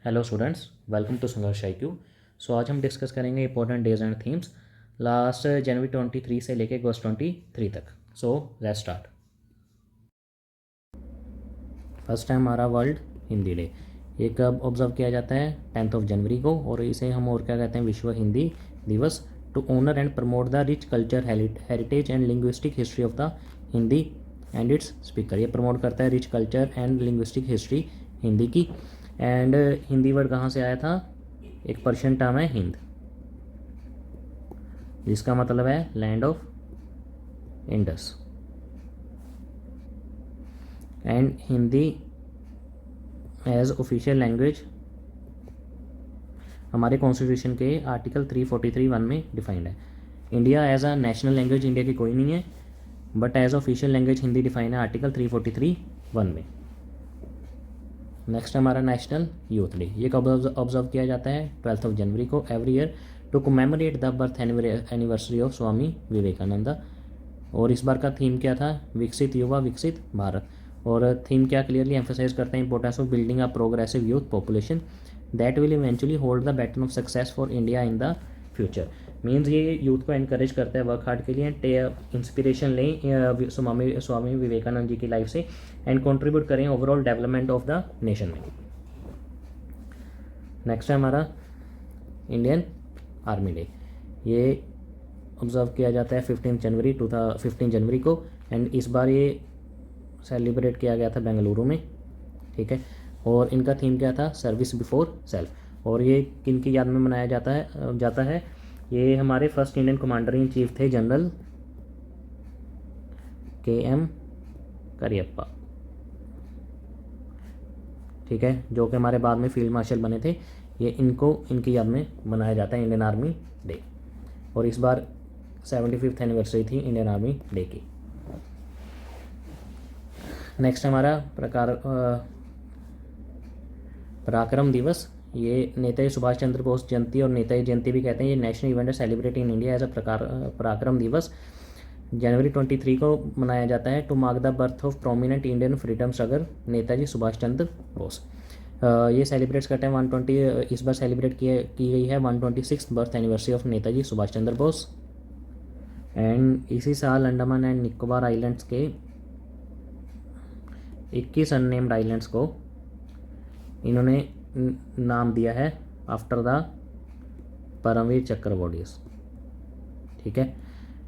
Hello students, welcome to Sangharsh IQ। So आज हम discuss करेंगे important days and themes last जनवरी 23 से लेके अगस्त 23 तक। So let's start. First time हमारा वर्ल्ड हिंदी डे ये कब ऑब्जर्व किया जाता है? 10 जनवरी को। और इसे हम और क्या कहते हैं? विश्व हिंदी दिवस। To honour and promote the rich culture, heritage and linguistic history of the Hindi and its speaker. ये प्रमोट करता है rich culture and linguistic history Hindi की। एंड हिंदी वर्ड कहाँ से आया था? एक पर्शियन टर्म है हिंद, जिसका मतलब है land of Indus. And Hindi as official language हमारे कॉन्स्टिट्यूशन के आर्टिकल 343(1) में डिफाइंड है। India as a national language India की कोई नहीं है, but as official language Hindi define है आर्टिकल 343(1) में। नेक्स्ट हमारा नेशनल यूथ डे। ये कब ऑब्जर्व किया जाता है? 12 जनवरी को every year to commemorate the birth anniversary of Swami Vivekananda. और इस बार का थीम क्या था? विकसित युवा विकसित भारत। और थीम क्या क्लियरली एम्फोसाइज करते हैं? Importance of building a progressive youth population that will eventually hold the baton of success for India in the future. Means ये यूथ को एनकरेज करता है वर्क हार्ड के लिए। इंस्पिरेशन लें स्वामी विवेकानंद जी की लाइफ से एंड कंट्रीब्यूट करें overall development of the nation में। नेक्स्ट है हमारा इंडियन आर्मी डे। ये ऑब्जर्व किया जाता है 15 जनवरी को। एंड इस बार ये सेलिब्रेट किया गया था बेंगलुरु में, ठीक है। और इनका थीम क्या था? Service before self. और ये किन की याद में मनाया जाता है? ये हमारे first Indian commander in chief थे जनरल KM करियप्पा, ठीक है, जो कि हमारे बाद में फील्ड मार्शल बने थे। ये इनकी याद में मनाया जाता है इंडियन आर्मी डे। और इस बार 75th एनिवर्सरी थी इंडियन आर्मी डे की। नेक्स्ट हमारा पराक्रम दिवस। ये नेताजी सुभाष चंद्र बोस जयंती और नेताजी जयंती भी कहते हैं। ये नेशनल इवेंट है celebrate in India as a Parakram Diwas. जनवरी 23 को मनाया जाता है to mark the birth of prominent Indian freedom struggle Netaji Subhash Chandra Bose. ये सेलिब्रेट करते हैं 120। इस बार सेलिब्रेट की गई है 126 birth anniversary of Netaji Subhash Chandra Bose. And इसी साल अंडमान एंड निकोबार आइलैंड्स के 21 अननेम्ड आइलैंड्स को इन्होंने नाम दिया है आफ्टर द परमवीर चक्र अवॉर्डीज, ठीक है।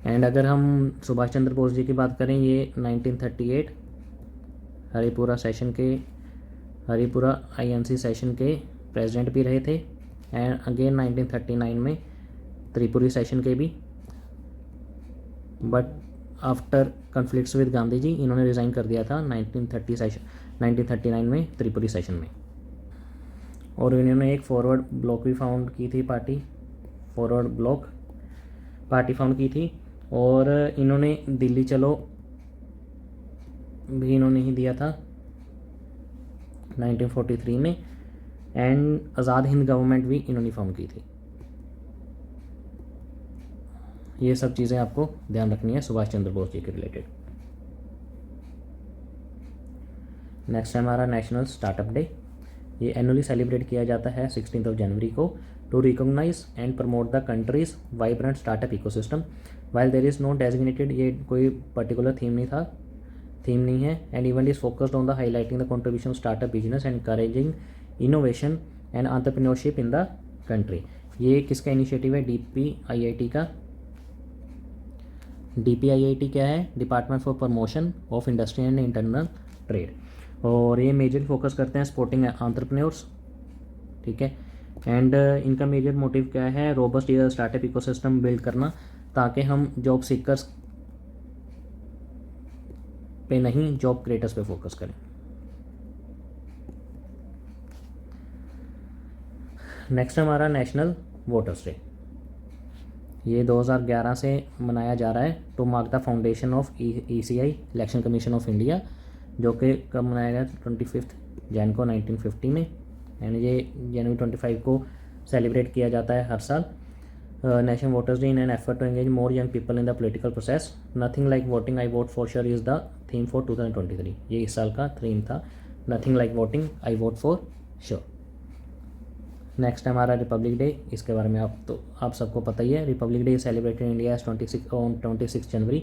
एंड अगर हम सुभाष चंद्र बोस जी की बात करें, ये 1938 हरिपुरा INC सेशन के प्रेसिडेंट भी रहे थे। एंड अगेन 1939 में त्रिपुरी सेशन के भी, but after conflicts with Gandhi ji इन्होंने रिज़ाइन कर दिया था 1939 में त्रिपुरी सेशन में। और इन्होंने एक फॉरवर्ड ब्लॉक भी फाउंड की थी फॉरवर्ड ब्लॉक पार्टी फाउंड की थी। और इन्होंने दिल्ली चलो भी इन्होंने ही दिया था 1943 में। एंड आज़ाद हिंद गवर्नमेंट भी इन्होंने फाउंड की थी। ये सब चीज़ें आपको ध्यान रखनी है सुभाष चंद्र बोस जी के रिलेटेड। नेक्स्ट है हमारा नेशनल स्टार्टअप डे। ये एनुअली सेलिब्रेट किया जाता है 16 जनवरी को to recognize and promote the country's vibrant startup ecosystem. While there is no designated, ये कोई पर्टिकुलर थीम नहीं है। And event is focused on the highlighting the contribution of startup business and encouraging innovation and entrepreneurship in the country. ये किसका initiative है? DPIIT का। DPIIT क्या है? Department for promotion of industry and internal trade. और ये major focus करते हैं सपोर्टिंग एंटरप्रेन्योर्स, ठीक है। एंड इनका मेजर मोटिव क्या है? रोबस्ट स्टार्टअप इकोसिस्टम बिल्ड करना, ताकि हम जॉब सीकर्स पे नहीं जॉब क्रिएटर्स पे फोकस करें। नेक्स्ट हमारा नेशनल वोटर्स डे। ये 2011 से मनाया जा रहा है to mark the foundation of ECI election commission of India, जो कि कब मनाया गया? 25 जनवरी को 1950 में। एंड ये जनवरी 25 को सेलिब्रेट किया जाता है हर साल। National voters day in an effort to engage more young people in the political process. Nothing like voting I vote for sure is the theme for 2023। ये इस साल का थीम था, nothing like voting I vote for sure. Next है हमारा Republic day. इसके बारे में आप सबको पता ही है। Republic day celebrated India 26 January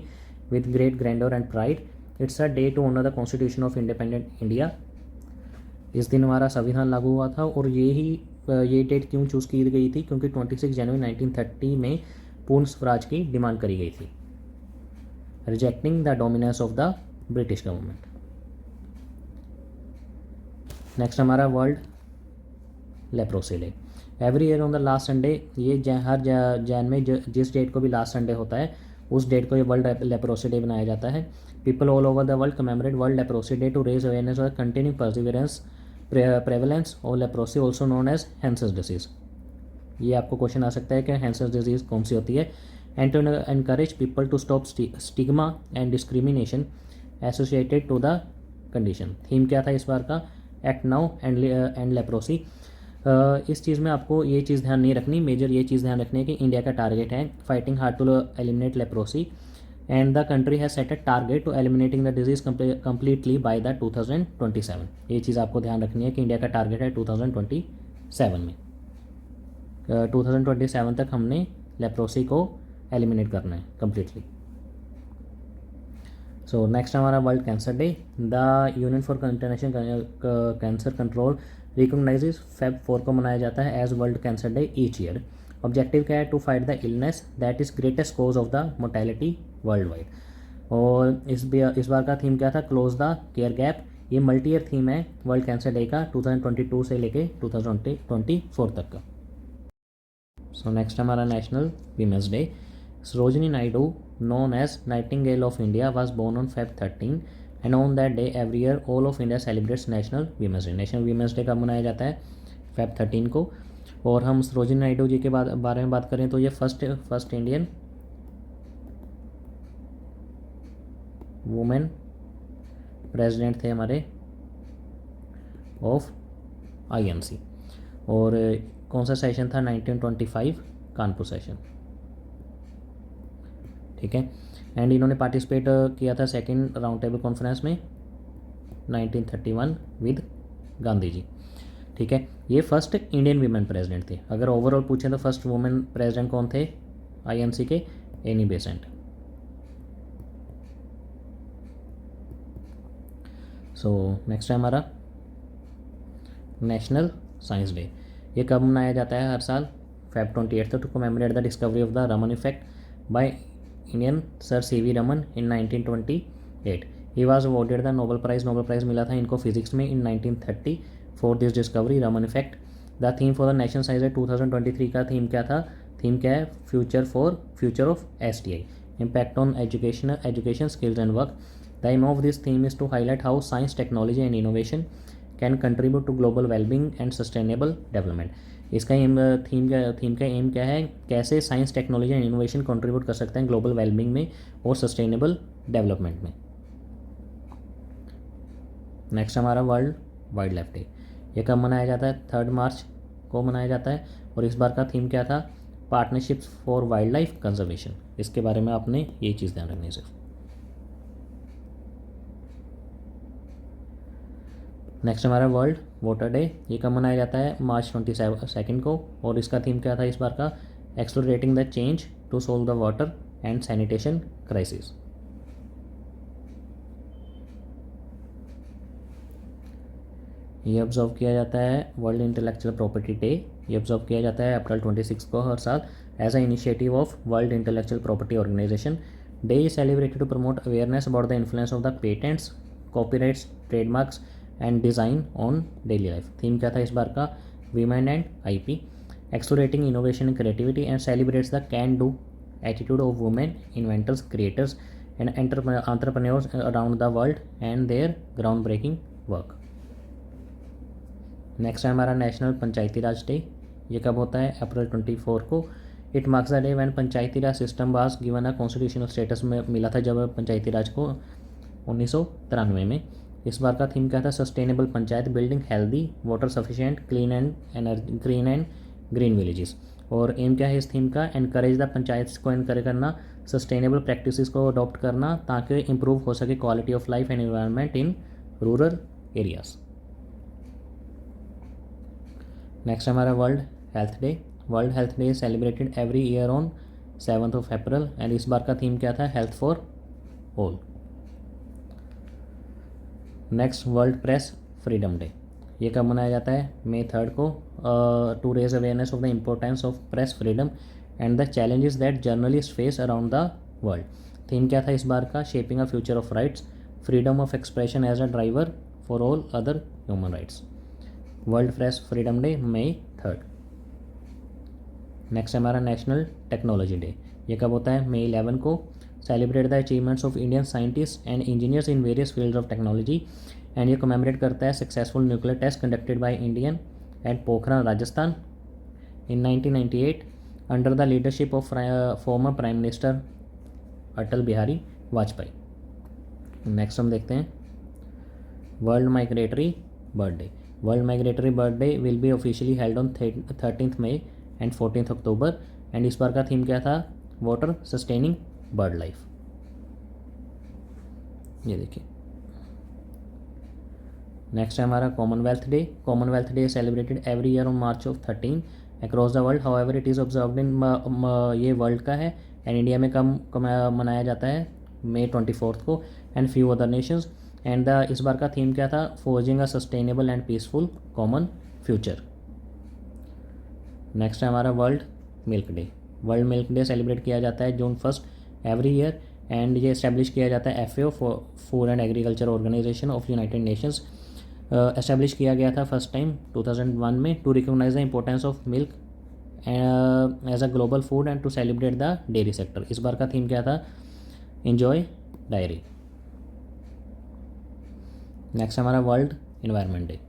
with great grandeur and pride. It's a day to honour the constitution of independent India. इस दिन हमारा संविधान लागू हुआ था और ये डेट क्यों चूज़ की गई थी, क्योंकि 26 जनवरी 1930 में पूर्ण स्वराज की डिमांड करी गई थी, rejecting the dominance of the British government. Next हमारा world leprosy day. Every year on the last Sunday, ये हर जैन में जिस डेट को भी लास्ट संडे होता है उस डेट को ये वर्ल्ड लेप्रोसी डे बनाया जाता है। People all over the world commemorate world leprosy day to raise awareness और कंटिन्यू परसिवरेंस प्रेवलेंस और leprosy also known as Hansen's disease. ये आपको क्वेश्चन आ सकता है कि हैंसेस डिजीज़ कौन सी होती है। And to encourage people to stop stigma and discrimination associated to the condition. Theme क्या था इस बार का, एक्ट नाउ एंड लेप्रोसी। इस चीज़ में आपको ये चीज़ ध्यान नहीं रखनी, मेजर ये चीज़ ध्यान रखनी है कि इंडिया का टारगेट है fighting hard to eliminate leprosy and the country has set a target to eliminating the disease completely by the 2027। ये चीज़ आपको ध्यान रखनी है कि इंडिया का टारगेट है 2027 में। 2027 तक हमने लेप्रोसी को एलिमिनेट करना है कम्प्लीटली। सो नेक्स्ट हमारा world cancer day. The union for international cancer control recognizes feb 4 को मनाया जाता है as world cancer day each year. Objective क्या है, to fight the illness that is greatest cause of the mortality worldwide. और इस बार का थीम क्या था, क्लोज द केयर गैप। ये मल्टी ईयर थीम है वर्ल्ड कैंसर डे का 2022 से लेके 2024 तक का। सो नेक्स्ट हमारा national women's day. Sarojini Naidu known as Nightingale of India was born on Feb 13 and on that day every year all of India celebrates National Women's Day। National women's day कब मनाया जाता है, Feb 13 को। और हम सरोजिनी नायडू जी के बारे में बात करें तो ये फर्स्ट इंडियन वुमेन प्रेसिडेंट थे हमारे ऑफ INC। और कौन सा सेशन था, 1925 कानपुर सेशन, ठीक है। एंड इन्होंने पार्टिसिपेट किया था सेकंड राउंड टेबल कॉन्फ्रेंस में 1931 विद गांधी जी, ठीक है। ये फर्स्ट इंडियन वीमेन प्रेसिडेंट थे। अगर ओवरऑल पूछें तो फर्स्ट वुमेन प्रेसिडेंट कौन थे INC के, एनी बेसेंट। सो नेक्स्ट है हमारा नेशनल साइंस डे। ये कब मनाया जाता है, हर साल Feb 28 to commemorate the discovery of the Raman effect by Indian sir CV Raman in 1928। He was awarded the Nobel prize मिला था इनको फिजिक्स में in 1930 for this discovery Raman effect. The theme for the national science day 2023 का theme क्या था, theme क्या है, future of STI, impact on education skills and work. The aim of this theme is to highlight how science technology and innovation can contribute to global wellbeing and sustainable development. इसका theme का aim क्या है, कैसे science technology and innovation contribute कर सकते हैं global wellbeing में और सस्टेनेबल डेवलपमेंट में। नेक्स्ट हमारा वर्ल्ड वाइल्ड लाइफ डे। ये कब मनाया जाता है, 3 मार्च को मनाया जाता है। और इस बार का थीम क्या था, partnerships for wild life conservation. इसके बारे में आपने ये चीज़ ध्यान रखनी है सिर्फ। नेक्स्ट हमारा वर्ल्ड वाटर डे। ये कब मनाया जाता है, मार्च 22 को। और इसका थीम क्या था इस बार का, accelerating the change to solve the water and sanitation crisis. ये ऑब्जर्व किया जाता है वर्ल्ड इंटेलेक्चुअल प्रॉपर्टी डे। ये ऑब्जर्व किया जाता है अप्रैल 26 को हर साल as a initiative of world intellectual property organisation. Day is celebrated to promote awareness about the influence of the patents, copyrights, trademarks and design on daily life. Theme क्या था इस बार का, women and IP, एक्सप्लोरेटिंग innovation and creativity and celebrates the can do attitude of women inventors, creators and entrepreneurs around the world and their groundbreaking work. Next है हमारा national पंचायती राज day. ये कब होता है, अप्रैल 24 को। It marks the day when Panchayati Raj system was given a constitutional status में मिला था जब पंचायती राज को 1993 में। इस बार का थीम क्या था, sustainable panchayat, building healthy water sufficient clean and green villages. और एम क्या है इस थीम का, एनकरेज द पंचायत को एनकरेज करना, सस्टेनेबल प्रैक्टिसेस को अडॉप्ट करना ताकि इम्प्रूव हो सके quality of life and environment in rural areas. Next हमारा world health day. World health day celebrated every year on 7 April and इस बार का थीम क्या था? Health for all. Next world press freedom day, ये कब मनाया जाता है? May 3 को। To raise awareness of the importance of press freedom and the challenges that journalist face around the world. Theme क्या था इस बार का? Shaping a future of rights, freedom of expression as a driver for all other human rights. World press freedom day May 3। Next हमारा national technology day, ये कब होता है? May 11 को। Celebrate the achievements of Indian scientist and engineers in various fields of technology and ये commemorate करता है successful nuclear test conducted by Indian at Pokhran Rajasthan in 1998 under the leadership of former prime minister Atal Bihari Vajpayee. Next हम देखते हैं world migratory bird day. World migratory bird day will be officially held on 13 May and 14 October and इस बार का theme क्या था? Water sustaining bird life. ये देखिए। नेक्स्ट है हमारा commonwealth day. Commonwealth day celebrated every year on March 13 across the world, however it is observed in ये वर्ल्ड का है एंड इंडिया में कब मनाया जाता है? May 24 को and few other nations and इस बार का थीम क्या था? Forging a sustainable and peaceful common future. Next है हमारा world milk day. World milk day celebrate किया जाता है June 1 एवरी ईयर एंड ये इस्टेब्लिश किया जाता है FAO food and agriculture organization of united nations. Establish किया गया था फर्स्ट टाइम 2001 में to recognize the importance of milk as a global food and to celebrate the dairy sector. इस बार का थीम क्या था? Enjoy dairy. नेक्स्ट हमारा वर्ल्ड इन्वायरमेंट डे,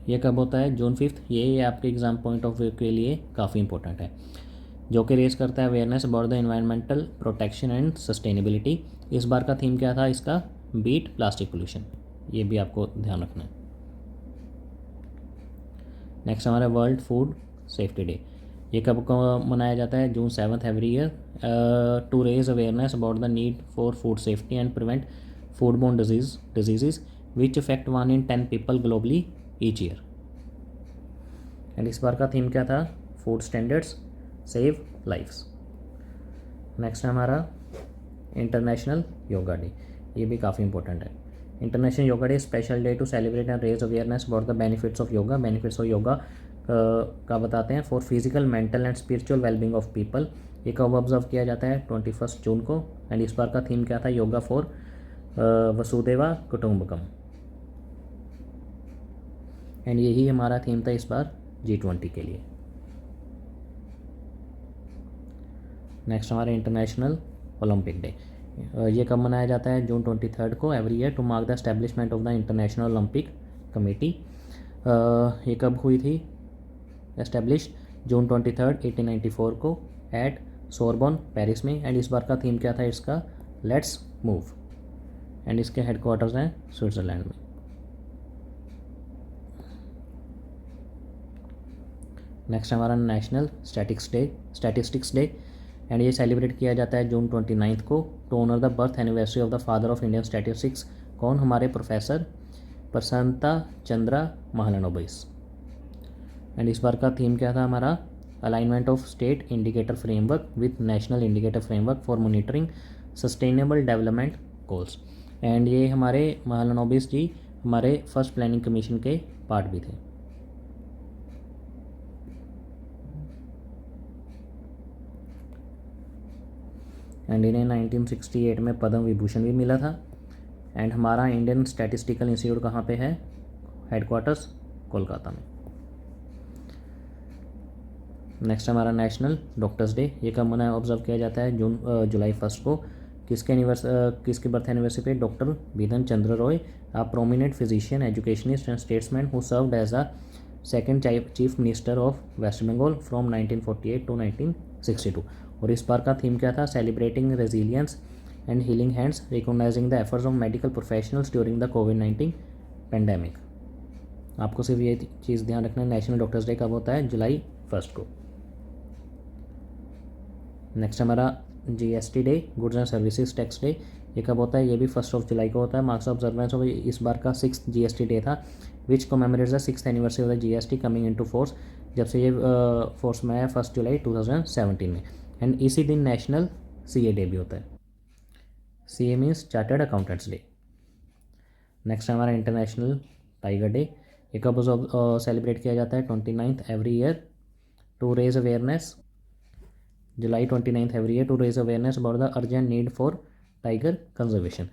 ये कब होता है? June 5। ये आपके एग्जाम पॉइंट ऑफ व्यू के लिए काफ़ी इंपॉर्टेंट है, जो कि रेज करता है awareness about the environmental protection and sustainability. इस बार का थीम क्या था इसका? Beat plastic pollution. ये भी आपको ध्यान रखना है। नेक्स्ट हमारा वर्ल्ड फूड सेफ्टी डे, ये कब को मनाया जाता है? June 7 every year to raise awareness about the need for food safety and prevent foodborne disease which affect 1 in 10 people globally each year. And इस बार का थीम क्या था? Food standards save lives. Next है हमारा international yoga day, ये भी काफ़ी इंपॉर्टेंट है। International yoga day special day to celebrate and raise awareness about the benefits of yoga. Benefits of yoga का बताते हैं for physical mental and spiritual wellbeing of people. ये कब ऑब्जर्व किया जाता है? 21 जून को एंड इस बार का थीम क्या था? योगा फॉर वसुदेवा कुटुंबकम। एंड यही हमारा थीम था इस बार G20 के लिए। नेक्स्ट हमारा इंटरनेशनल ओलंपिक डे, ये कब मनाया जाता है? June 23 को every year to mark the establishment of the international Olympic committee. ये कब हुई थी एस्टेब्लिश? June 23, 1894 को एट सोरबॉन पेरिस में एंड इस बार का थीम क्या था इसका? लेट्स मूव एंड इसके हेडक्वार्टर्स हैं स्विट्ज़रलैंड में। नेक्स्ट हमारा नेशनल स्टैटिस्टिक्स डे एंड ये सेलिब्रेट किया जाता है June 29 को to honour the birth anniversary of the father of Indian statistics. कौन? हमारे प्रोफेसर प्रशांता चंद्रा महालनोबिस। एंड इस बार का थीम क्या था हमारा? Alignment of state indicator framework with national indicator framework for monitoring sustainable development goals. And ये हमारे महालनोबिस जी हमारे फर्स्ट प्लानिंग कमीशन के पार्ट भी थे। एंड इन्हें 1968 में पद्म विभूषण भी मिला था। एंड हमारा इंडियन स्टैटिस्टिकल इंस्टीट्यूट कहाँ पे है? हेडक्वार्टर्स कोलकाता में। नेक्स्ट हमारा नेशनल डॉक्टर्स डे, ये कब मना ऑब्जर्व किया जाता है? जुलाई 1 को। किसके बर्थ एनिवर्सरी पे? Doctor Bidhan Chandra Roy, a prominent physician, educationist and statesman who served as a second chief minister of west Bengal from 1948 to 1962। और इस बार का थीम क्या था? Celebrating resilience and healing hands, recognising the efforts of medical professionals during the covid pandemic. आपको सिर्फ ये चीज़ ध्यान रखना है, नेशनल डॉक्टर्स डे कब होता है? July 1 को। नेक्स्ट हमारा GST day, goods and services tax day, ये कब होता है? ये भी 1 जुलाई को होता है। मार्क्स ऑब्जर्वेंस ऑफ इस बार का 6th GST डे था, which commemorates the 6th anniversary of the GST coming into force, जब से ये फोर्स में आया 1 जुलाई 2017 में। एंड इसी दिन नेशनल CA डे भी होता है। CA means chartered accountants day. Next हमारा इंटरनेशनल टाइगर डे। ये कब सेलिब्रेट किया जाता है? 29th every year to raise awareness, July 29th every year to raise awareness about the urgent need for tiger conservation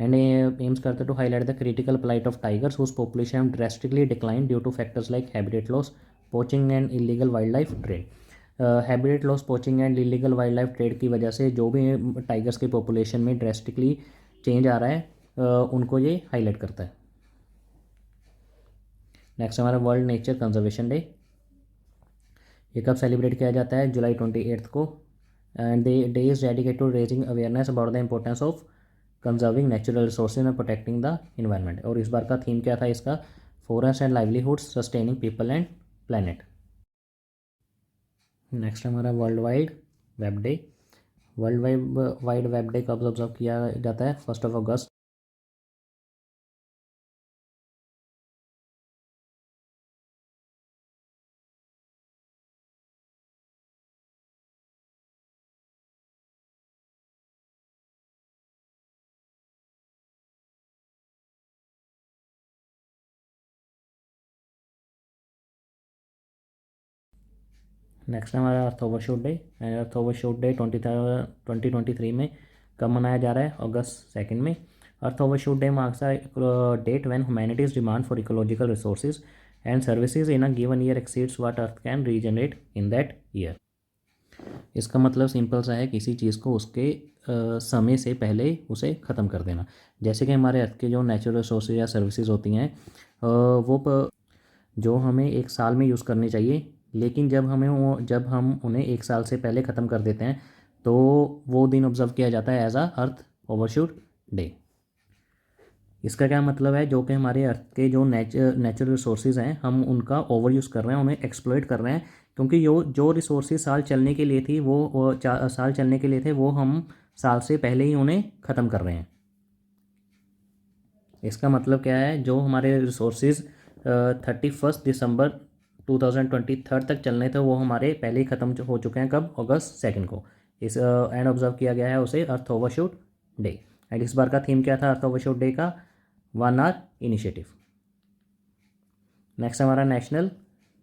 and aims करते to highlight the critical plight of tigers whose population have drastically decline due to factors like habitat loss, poaching and illegal wild life trade. Habitat loss, poaching and illegal wild life trade की वजह से जो भी tigers की population में drastically change आ रहा है, उनको ये हाईलाइट करता है। नेक्स्ट हमारा वर्ल्ड नेचर कंजर्वेशन डे। ये कब सेलिब्रेट किया जाता है? जुलाई 28 को। And day is dedicated to raising awareness about the importance of conserving natural resources and protecting the environment. और इस बार का थीम क्या था इसका? Forest and livelihoods sustaining people and planet. Next हमारा world wide web day. World wide web day कब observe किया जाता है? 1 अगस्त। नेक्स्ट हमारा earth overshoot day. And earth overshoot day 2023 में कब मनाया जा रहा है? अगस्त 2 में। Earth overshoot day marks a date when humanities demand for ecological resources and services in a given year exceeds what earth can regenerate in that year. इसका मतलब सिंपल सा है, किसी चीज़ को उसके समय से पहले उसे ख़त्म कर देना। जैसे कि हमारे अर्थ के जो नेचुरल रिसोर्सेज या सर्विसेज होती हैं, जो हमें 1 साल में यूज़ करनी चाहिए, लेकिन जब हम उन्हें 1 साल से पहले ख़त्म कर देते हैं, तो वो दिन ऑब्जर्व किया जाता है as a earth overshoot day. इसका क्या मतलब है? जो कि हमारे अर्थ के जो नेचुरल रिसोर्सेज हैं, हम उनका ओवर यूज़ कर रहे हैं, उन्हें एक्सप्लॉइट कर रहे हैं, क्योंकि जो रिसोर्सेज साल चलने के लिए थी वो 4 साल चलने के लिए थे, वो हम साल से पहले ही उन्हें ख़त्म कर रहे हैं। इसका मतलब क्या है? जो हमारे रिसोर्सेज 31 दिसंबर 2023 तक चलने थे, वो हमारे पहले ही ख़त्म हो चुके हैं। कब? अगस्त 2 को। इस एंड ऑब्जर्व किया गया है उसे अर्थ ओवरशूट डे। एंड इस बार का थीम क्या था अर्थ ओवरशूट डे का? 1 आवर इनिशिएटिव। नेक्स्ट हमारा national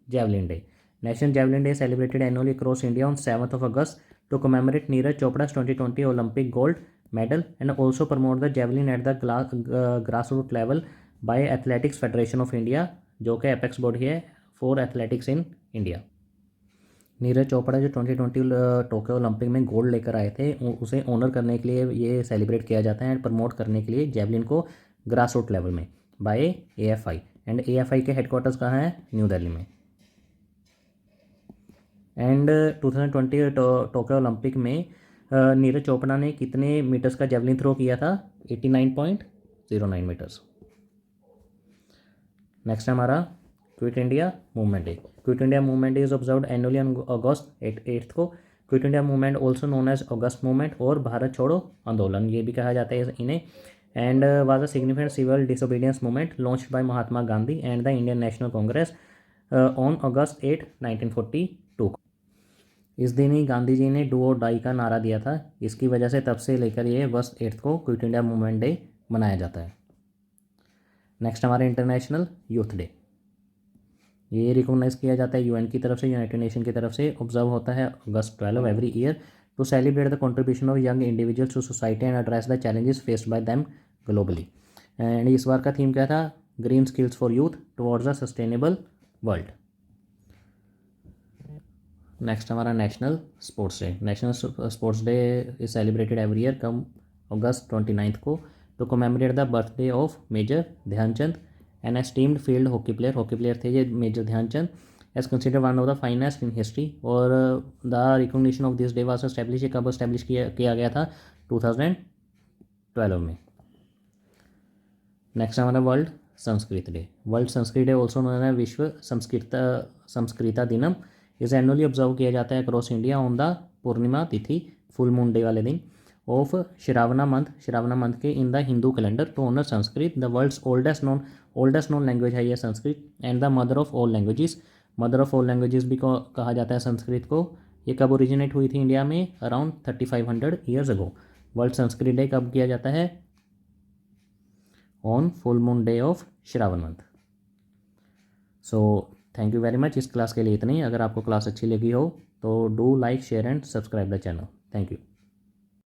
javelin day. National javelin day celebrated annually across India on 7 August to commemorate Neeraj Chopra's 2020 Olympic gold medal and also promote the javelin at the grassroots level by Athletics Federation of India, जो कि apex body है for athletics in India. Neeraj Chopra जो 2020 Tokyo Olympic में gold लेकर आए थे, उसे honour करने के लिए ये सेलिब्रेट किया जाता है एंड प्रमोट करने के लिए जेवलिन को ग्रास रूट लेवल में बाय AFI। एंड AFI के हेडक्वार्टर्स कहाँ हैं? न्यू दिल्ली में। एंड 2020 टोक्यो ओलंपिक में नीरज चोपड़ा ने कितने मीटर्स का जेवलिन थ्रो किया था? 89.09 मीटर्स। नेक्स्ट हमारा quit India movement day. Quit India movement day is observed annually on August 8 को। Quit India movement also known as August movement और भारत छोड़ो आंदोलन, ये भी कहा जाता है इन्हें। And was a significant civil disobedience movement launched by Mahatma Gandhi and the Indian National Congress on August 8, 1942। इस दिन ही गांधी जी ने डू और डाई का नारा दिया था। इसकी वजह से तब से लेकर ये अगस्त 8 को क्विट इंडिया मूवमेंट डे मनाया जाता है। नेक्स्ट हमारे इंटरनेशनल यूथ डे। ये रिकॉग्नाइज किया जाता है UN की तरफ से, यूनाइटेड नेशन की तरफ से। ऑब्जर्व होता है August 12 every year to celebrate the contribution of young individuals to society and address the challenges faced by them globally. And इस बार का थीम क्या था? Green skills for youth towards a sustainable world. Next हमारा national sports day. National sports day is celebrated every year come August 29 को to commemorate the birthday of major Dhyan Chand an esteemed field hockey player थे ये major Dhyan Chand, as consider one of the finest in history. और the recognition of this day was establish, कब establish किया गया था? 2012 में। Next हमारा world Sanskrit day. World Sanskrit day also known है Vishwa Sanskrita Dinam is annually observe किया जाता है across India on the Purnima तिथि, फुल मून डे वाले दिन। ऑफ श्रावणा मंथ के in the Hindu calendar to honour Sanskrit. The world's oldest known language है ये Sanskrit. And the mother of all languages, mother of all languages भी कहा जाता है संस्कृत को। ये कब ओरिजिनेट हुई थी इंडिया में? Around 3500 years ago. World Sanskrit day कब किया जाता है? On full moon day of Shravan month. So thank you very much. इस क्लास के लिए इतना ही। अगर आपको क्लास अच्छी लगी हो तो do like share and subscribe the channel. Thank you.